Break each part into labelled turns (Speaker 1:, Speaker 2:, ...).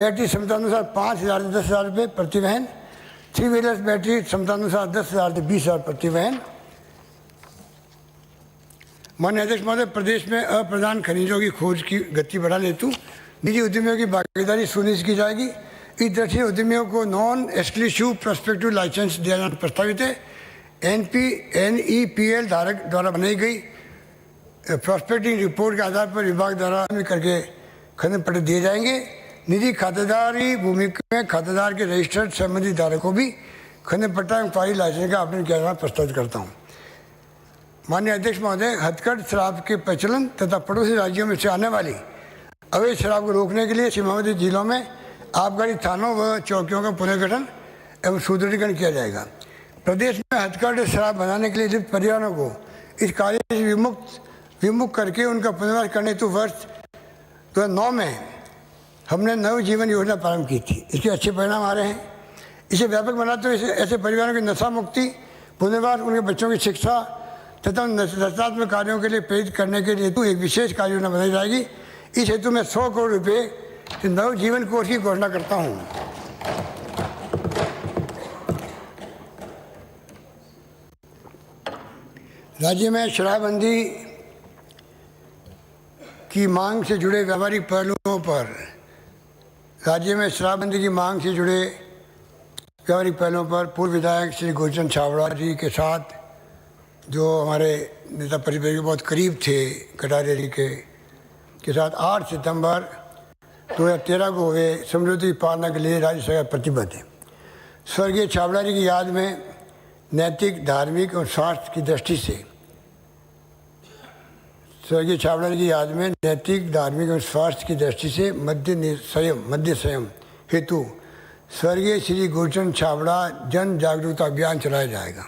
Speaker 1: Battery क्षमतानुसार 5,000 से 10,000 रुपये प्रति वहन, 3 व्हीलर्स बैटरी क्षमतानुसार 10,000 से 20,000 प्रति वहन। माननीय अध्यक्ष महोदय, प्रदेश में अप्रधान खनिजों की खोज की गति बढ़ाने हेतु निजी उद्यमियों की भागीदारी सुनिश्चित की जाएगी। इस दृष्टि उद्यमियों को नॉन एक्सक्लूसिव प्रोस्पेक्टिव लाइसेंस दिया जाना प्रस्तावित है। NEPL धारक द्वारा बनाई गई प्रोस्पेक्टिंग रिपोर्ट के आधार पर विभाग द्वारा करके खनन पट्टे दिए जाएंगे। निजी खातेदारी भूमि में खातेदार के रजिस्टर्ड संबंधित धारक को भी खनन पट्टा एवं क्वारी लाइसेंस का आवंटन किया जाना प्रस्तावित करता हूँ। माननीय अध्यक्ष महोदय, हथकरघा शराब के प्रचलन तथा पड़ोसी राज्यों में से आने वाली अवैध शराब को रोकने के लिए सीमावर्ती जिलों में आबकारी थानों व चौकियों का पुनर्गठन एवं सुदृढ़ीकरण किया जाएगा। प्रदेश में हथकरघा शराब बनाने के लिए लिप्त परिवारों को इस कार्य से विमुख करके उनका पुनर्वास करने हेतु वर्ष 2009 में हमने नव जीवन योजना प्रारंभ की थी। इसके अच्छे परिणाम आ रहे हैं। इसे व्यापक बनाते हुए ऐसे परिवारों की नशा मुक्ति, पुनर्वास, उनके बच्चों की शिक्षा तथा रचनात्मक कार्यों के लिए प्रेरित करने के हेतु एक विशेष कार्य योजना बनाई जाएगी। इस हेतु मैं 100 करोड़ रुपये नव जीवन कोष की घोषणा करता हूँ। राज्य में शराबबंदी की मांग से जुड़े व्यावहारिक पहलुओं पर पूर्व विधायक श्री गुलशन छाबड़ा जी के साथ, जो हमारे नेता परिवार के बहुत करीब थे, कटारिया जी के साथ 8 सितंबर 2013 को हुए समझौते की पालना के लिए राज्य सरकार प्रतिबद्ध है। स्वर्गीय छाबड़ा जी की याद में नैतिक, धार्मिक और स्वास्थ्य की दृष्टि से मध्य संयम हेतु स्वर्गीय श्री गुलशन छाबड़ा जन जागरूकता अभियान चलाया जाएगा।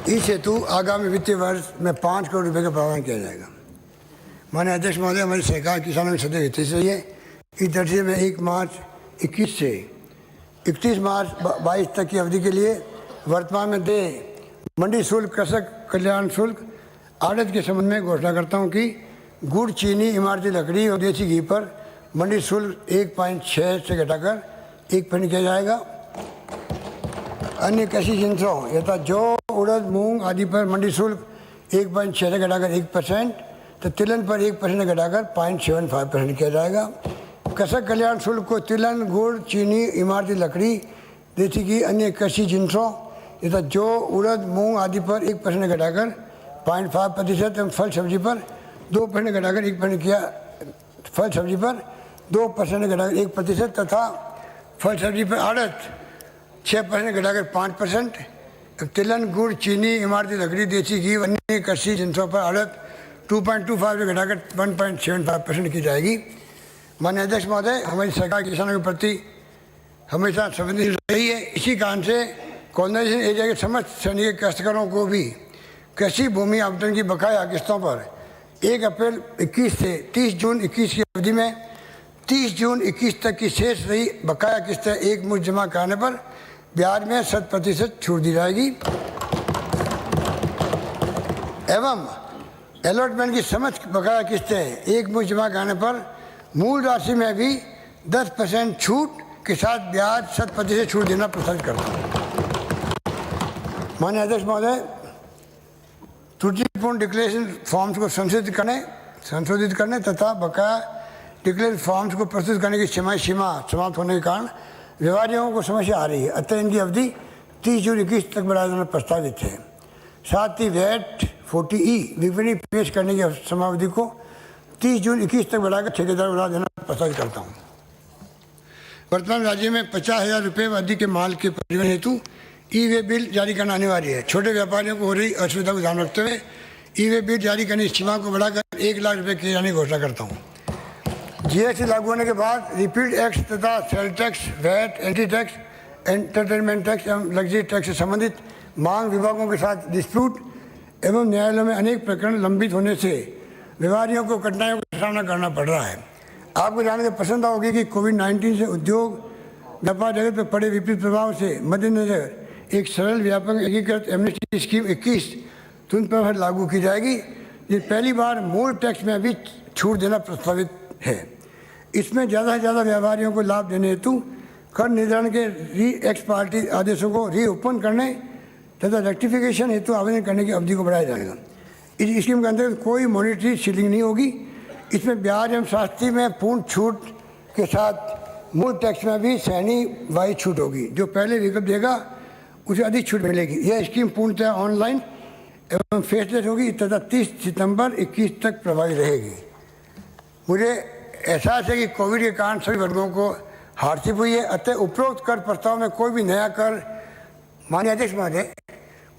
Speaker 1: इस हेतु आगामी वित्तीय वर्ष में 5 करोड़ रुपये का प्रावधान किया जाएगा। माननीय अध्यक्ष महोदय, हमारी सरकार किसानों की सदैव हित से है। इस दृष्टि में 1 मार्च 21 से 31 मार्च 22 तक की अवधि के लिए वर्तमान में देय मंडी शुल्क, कृषक कल्याण शुल्क, आड़त के संबंध में घोषणा करता हूं कि गुड़, चीनी, इमारती लकड़ी और देसी घी पर मंडी शुल्क 1.6 से घटाकर 1% किया जाएगा। अन्य कृषि यंत्रों यथा जौ, उड़द, मूंग आदि पर मंडी शुल्क 1.6 से घटाकर 1%, तो तिलहन पर 1% घटाकर 0.75% किया जाएगा। कृषक कल्याण शुल्क को तिलहन, गुड़, चीनी, इमारती लकड़ी, देसी घी, अन्य कृषि यंत्रों यथा जौ, उड़द, मूंग आदि पर 1% घटाकर 0.5% एवं फल सब्जी पर 2% घटाकर 1% किया, फल सब्जी पर 2% घटाकर 1% तथा फल सब्जी पर आड़त 6% घटाकर 5%, तिलहन, गुड़, चीनी, इमारती लकड़ी, देसी घी, अन्य कृषि यंत्रों पर आड़त 2.25 से घटाकर 1.75% की जाएगी। माननीय अध्यक्ष महोदय, हमारी सरकार किसानों के प्रति हमेशा संवेदनशील रही है। इसी कारण से कॉलोनाइजेशन एरिया के समस्त श्रेणी के काश्तकारों को भी कृषि भूमि आवंटन की बकाया किस्तों पर 1 अप्रैल 21 से 30 जून 21 की अवधि में 30 जून 21 तक की शेष रही बकाया किस्तें एक मुश्त जमा कराने पर ब्याज में 100% छूट दी जाएगी एवं अलॉटमेंट की समस्त बकाया किस्तें एक मुश्त जमा कराने पर मूल राशि में भी 10% छूट के साथ ब्याज 100% छूट देना प्रस्तावित करता हूँ। माननीय अध्यक्ष महोदय, त्रुटिपूर्ण डिक्लेरेशन फॉर्म्स को संशोधित करने तथा बकाया डिक्लेरेशन फॉर्म्स को प्रस्तुत करने की सीमा समाप्त होने के कारण व्यवहारियों को समस्या आ रही है। अतः इनकी अवधि 30 जून 21 तक बढ़ाया जाना प्रस्तावित है। साथ ही वैट 40E विपणी पेश करने की समावधि को 30 जून 21 तक बढ़ाकर ठेकेदार बढ़ा देना प्रस्तावित करता हूँ। वर्तमान राज्य में 50,000 रुपये व अधिक के माल के परिवहन हेतु ई-वे बिल जारी करना अनिवार्य है। छोटे व्यापारियों को हो रही असुविधा को ध्यान रखते हुए ई-वे बिल जारी करने की सीमा को बढ़ाकर 1 लाख रुपये किए जाने की घोषणा करता हूँ। GST लागू होने के बाद रिपीट एक्ट तथा sale tax, VAT, entry tax, entertainment tax एवं लग्जरी टैक्स से संबंधित मांग विभागों के साथ डिस्प्यूट एवं न्यायालयों में अनेक प्रकरण लंबित होने से व्यवहारियों को कठिनाइयों का सामना करना पड़ रहा है। आपको जानकर पसंद होगी कि कोविड-19 से उद्योग व्यापार जगत पर पड़े विपरीत प्रभाव से मद्देनजर एक सरल व्यापक एकीकृत एमनेस्टी स्कीम 21 तुरंत प्रभाव लागू की जाएगी। ये पहली बार मूल टैक्स में भी छूट देना प्रस्तावित है। इसमें ज़्यादा से ज़्यादा व्यापारियों को लाभ देने हेतु कर निर्धारण के री एक्स पार्टी आदेशों को रीओपन करने तथा रेक्टिफिकेशन हेतु आवेदन करने की अवधि को बढ़ाया जाएगा। इस स्कीम के अंतर्गत कोई मॉनिटरी सीलिंग नहीं होगी। इसमें ब्याज एवं शास्ती में पूर्ण छूट के साथ मूल टैक्स में भी श्रेणी वाइज छूट होगी। जो पहले विकल्प देगा उसे अधिक छूट मिलेगी। यह स्कीम पूर्णतः ऑनलाइन एवं फेसलेस होगी तथा 30 सितंबर 21 तक प्रभावी रहेगी। मुझे एहसास है कि कोविड के कारण सभी वर्गों को हार्डशिप हुई है, अतः उपरोक्त कर प्रस्ताव में कोई भी नया कर, माननीय अध्यक्ष महोदय,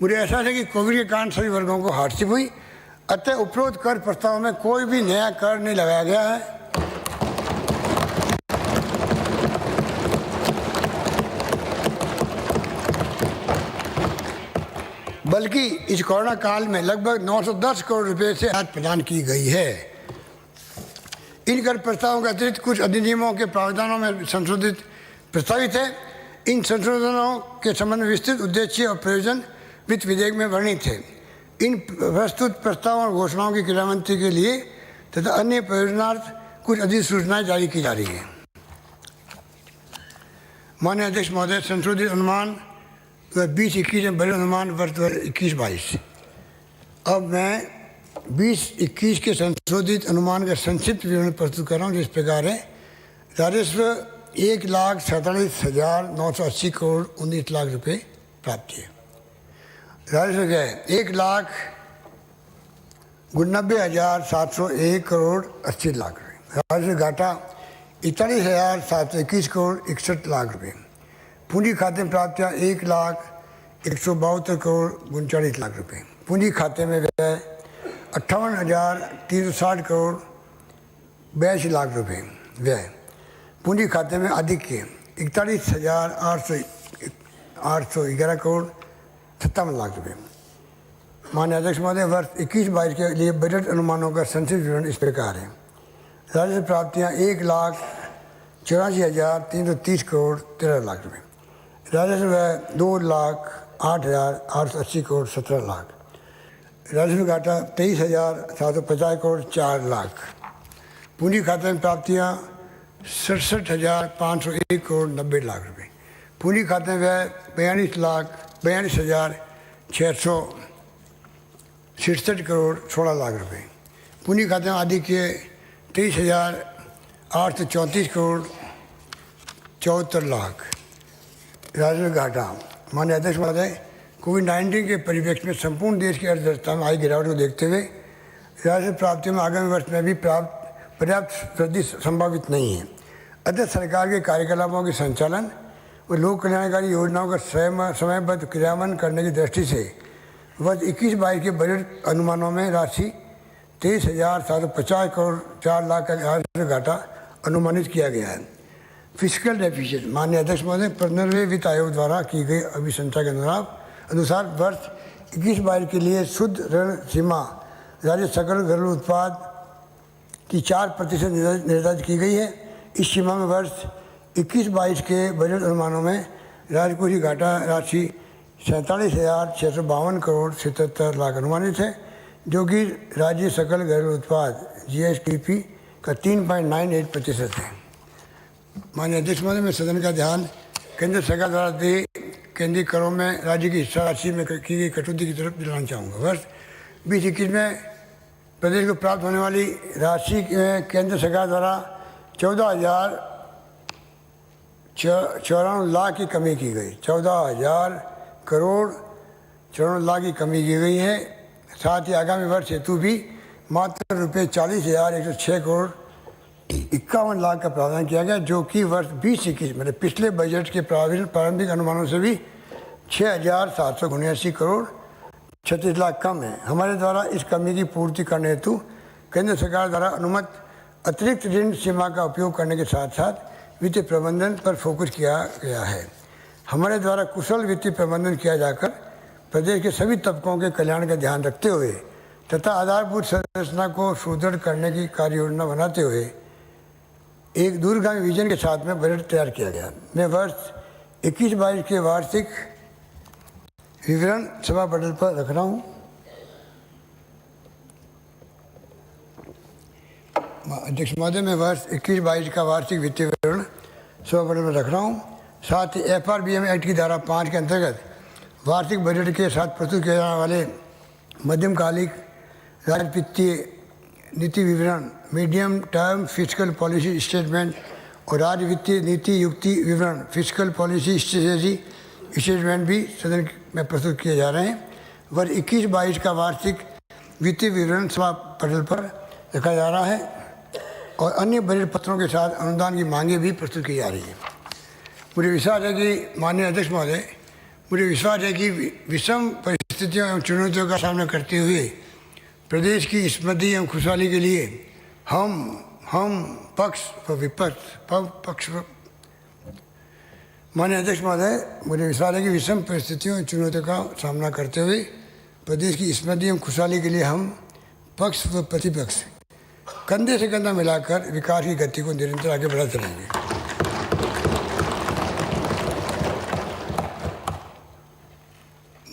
Speaker 1: मुझे एहसास है कि कोविड के कारण सभी वर्गों को हार्डशिप हुई, अतः उपरोक्त कर प्रस्ताव में कोई भी नया कर नहीं लगाया गया है। बल्कि इस कोरोना काल में लगभग 910 करोड़ रुपए से राहत प्रदान की गई है। इन कर प्रस्तावों के अतिरिक्त कुछ अधिनियमों के प्रावधानों में संशोधित प्रस्तावित है। इन संशोधनों के संबंध में विस्तृत उद्देश्य और प्रयोजन वित्त विधेयक में वर्णित है। इन प्रस्तुत प्रस्तावों और घोषणाओं की क्रियान्वयन के लिए तथा अन्य प्रयोजनार्थ कुछ अधिसूचनाएं जारी की जा रही है। माननीय अध्यक्ष महोदय, संशोधित अनुमान 2021 में बजट अनुमान वर्ष 21-22। अब मैं 2021 के संशोधित अनुमान का संक्षिप्त विवरण प्रस्तुत कर रहा हूँ, जिस प्रकार है। राजस्व 1,47,980 करोड़ 19 लाख रुपये प्राप्त किए। राजस्व क्या है? 1,99,701 करोड़ 80 लाख रुपये। राजस्व घाटा 41,721 करोड़ 61 लाख रुपये। पूंजी खाते में प्राप्तियाँ 1,172 करोड़ 39 लाख रुपये। पूंजी खाते में व्यय 58,360 करोड़ 82 लाख रुपये व्यय। पूंजी खाते में आधिक्य 41,811 करोड़ 57 लाख रुपये। माननीय अध्यक्ष महोदय, वर्ष 21-22 के लिए बजट अनुमानों का संक्षिप्त विवरण इस प्रकार है। राजस्व प्राप्तियाँ 1,84,330 करोड़ 13 लाख रुपये। राजस्व व्यय 2,08,880 करोड़ 17 लाख। राजस्व घाटा 23,750 करोड़ 4 लाख। पूंजी खाते में प्राप्तियाँ 67,501 करोड़ 90 लाख रुपये। पूंजी खाते में व्यय 42,62,667 करोड़ 16 लाख रुपये। पूंजी खाते में आधिक्य 23,834 करोड़ 74 लाख। राजस्व घाटा। माननीय अध्यक्ष महोदय, कोविड-19 के परिप्रेक्ष्य में संपूर्ण देश की अर्थव्यवस्था में आई गिरावट को देखते हुए राजस्व प्राप्तियों में आगामी वर्ष में भी पर्याप्त वृद्धि संभावित नहीं है। अतः सरकार के कार्यकलापों के संचालन और लोक कल्याणकारी योजनाओं का समयबद्ध क्रियान्वयन करने की दृष्टि से वर्ष 21-22 के बजट अनुमानों में राशि 23,750 करोड़ 4 लाख का राजस्व घाटा अनुमानित किया गया है। Physical deficit. माननीय अध्यक्ष महोदय, 15वें वित्त आयोग द्वारा की गई अभिसंख्या के अनुसार वर्ष 21-22 के लिए शुद्ध ऋण सीमा राज्य सकल घरेलू उत्पाद की 4% निर्धारित की गई है। इस सीमा में वर्ष 21-22 के बजट अनुमानों में राजकोषीय घाटा राशि 47,652 करोड़ 77 लाख अनुमानित है, जो कि राज्य सकल घरेलू उत्पाद GSDP का 3.98% है। माननीय अध्यक्ष महोदय, मैं सदन का ध्यान केंद्र सरकार द्वारा दिए केंद्रीय करों में राज्य की हिस्सा राशि में की गई कटौती की तरफ दिलाना चाहूँगा। वर्ष 2021 में प्रदेश को प्राप्त होने वाली राशि में केंद्र सरकार द्वारा 14,094 लाख की कमी की गई। 14,000 करोड़ 94 लाख की कमी की गई है। साथ ही आगामी वर्ष हेतु भी मात्र रुपये 40,106 करोड़ 51 लाख का प्रावधान किया गया, जो कि वर्ष 2021 मतलब पिछले बजट के प्रारंभिक अनुमानों से भी 6,779 करोड़ 36 लाख कम है। हमारे द्वारा इस कमी की पूर्ति करने हेतु केंद्र सरकार द्वारा अनुमत अतिरिक्त ऋण सीमा का उपयोग करने के साथ साथ वित्तीय प्रबंधन पर फोकस किया गया है। हमारे द्वारा कुशल वित्तीय प्रबंधन किया जाकर प्रदेश के सभी तबकों के कल्याण का ध्यान रखते हुए तथा आधारभूत संरचना को सुदृढ़ करने की कार्य योजना बनाते हुए एक दूरगामी विजन के साथ में बजट तैयार किया गया। मैं वर्ष 21-22 के वार्षिक विवरण सभा पटल पर रख रहा हूँ। अध्यक्ष महोदय, मैं वर्ष 21-22 का वार्षिक वित्तीय विवरण सभा पटल पर रख रहा हूँ। साथ ही FRBM एक्ट की धारा 5 के अंतर्गत वार्षिक बजट के साथ प्रस्तुत किए जाने वाले मध्यमकालिक राज्य वित्तीय नीति विवरण, medium term fiscal policy statement और राज्य वित्तीय नीति युक्ति विवरण, फिस्कल पॉलिसी स्ट्रेटेजी स्टेटमेंट भी सदन में प्रस्तुत किए जा रहे हैं। वर्ष 21-22 का वार्षिक वित्तीय विवरण सभा पटल पर रखा जा रहा है और अन्य बजट पत्रों के साथ अनुदान की मांगें भी प्रस्तुत की जा रही हैं। मुझे विश्वास है कि माननीय अध्यक्ष महोदय, मुझे विश्वास है कि विषम परिस्थितियों एवं चुनौतियों का सामना करते हुए प्रदेश की समृद्धि एवं खुशहाली के लिए हम पक्ष व विपक्ष माननीय अध्यक्ष महोदय, मुझे विश्वास है कि विषम परिस्थितियों एवं चुनौतियों का सामना करते हुए प्रदेश की समृद्धि एवं खुशहाली के लिए हम पक्ष व प्रतिपक्ष कंधे से कंधा मिलाकर विकास की गति को निरंतर आगे बढ़ाते रहेंगे।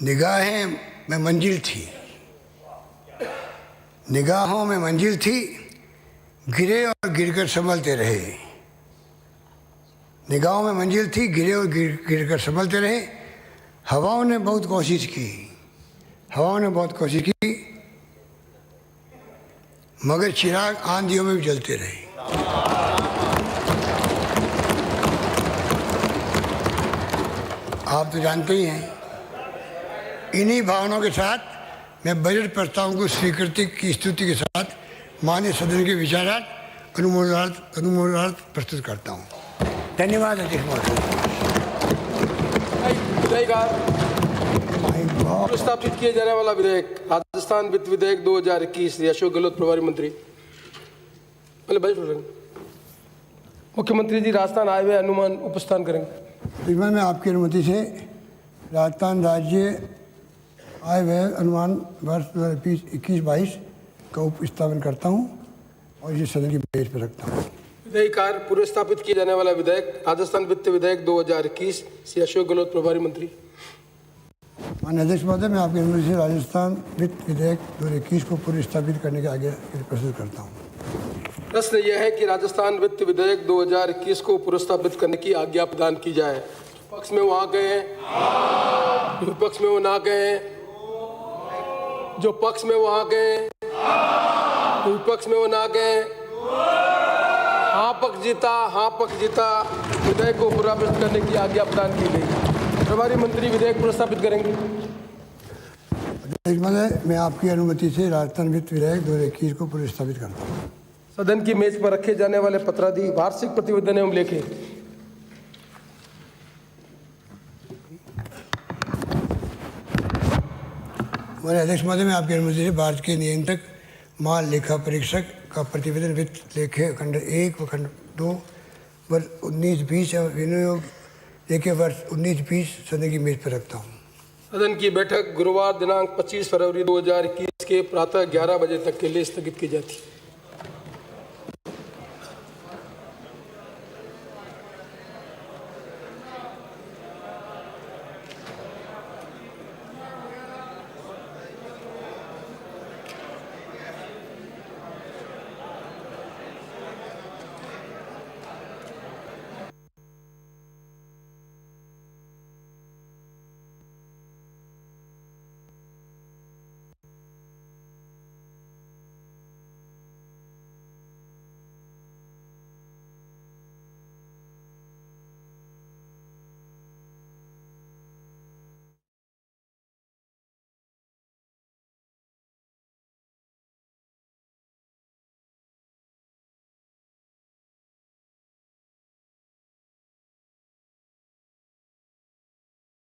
Speaker 1: निगाहों में मंजिल थी, गिरे और गिरकर संभलते रहे। निगाहों में मंजिल थी, गिरे और गिरकर संभलते रहे। हवाओं ने बहुत कोशिश की, मगर चिराग आंधियों में भी जलते रहे। आप तो जानते ही हैं। इन्हीं भावनाओं के साथ मैं बजट प्रस्ताव को स्वीकृति की स्तुति के साथ माननीय सदन के विचारार्थ अनुमोदनार्थ प्रस्तुत करता हूँ। धन्यवाद अध्यक्ष महोदय।
Speaker 2: प्रस्तावित किए जाने वाला विधेयक राजस्थान वित्त विधेयक 2021 अशोक गहलोत प्रभारी मंत्री। मुख्यमंत्री जी राजस्थान आए हुए अनुमान उपस्थान करेंगे।
Speaker 1: मैं आपकी अनुमति से राजस्थान राज्य आय व्यय अनुमान वर्ष 2021-22 का उपस्थापन करता हूं और इसे सदन की मेज पर रखता हूं।
Speaker 2: विधेयकार पूर्व स्थापित किए जाने वाला विधेयक राजस्थान वित्त विधेयक 2021 से अशोक गहलोत प्रभारी मंत्री।
Speaker 1: माननीय अध्यक्ष महोदय, मैं आपकी अनुमति से राजस्थान वित्त विधेयक 2021 को पूर्व स्थापित करने के आगे प्रस्तुत करता हूँ।
Speaker 2: प्रश्न यह है कि राजस्थान वित्त विधेयक 2021 को पूर्व स्थापित करने की आज्ञा प्रदान की जाए। पक्ष में वो आ गए हैं, विपक्ष में वो ना गए हैं। जो पक्ष में वो आ गए, विपक्ष में वो ना गए। हाँ पक्ष जीता। विधेयक को पुनर्स्थापित करने की आज्ञा प्रदान की गई। प्रभारी मंत्री विधेयक पुनर्स्थापित करेंगे।
Speaker 1: अध्यक्ष महोदय, मैं आपकी अनुमति से राजस्थान वित्त विधेयक 2021 को पुनर्स्थापित करता हूँ।
Speaker 2: सदन की मेज पर रखे जाने वाले पत्रादि वार्षिक प्रतिवेदन एवं लेखे।
Speaker 1: हमारे अध्यक्ष महोदय, मैं आपकी अनुमति से भारत के नियंत्रक माल लेखा परीक्षक का प्रतिवेदन वित्त लेखे खंड 1 व खंड 2 वर्ष 19-20 और विनियोग लेखे वर्ष 19-20 सदन की मेज पर रखता हूँ।
Speaker 2: सदन की बैठक गुरुवार दिनांक 25 फरवरी 2021 के प्रातः 11 बजे तक के लिए स्थगित की जाती है।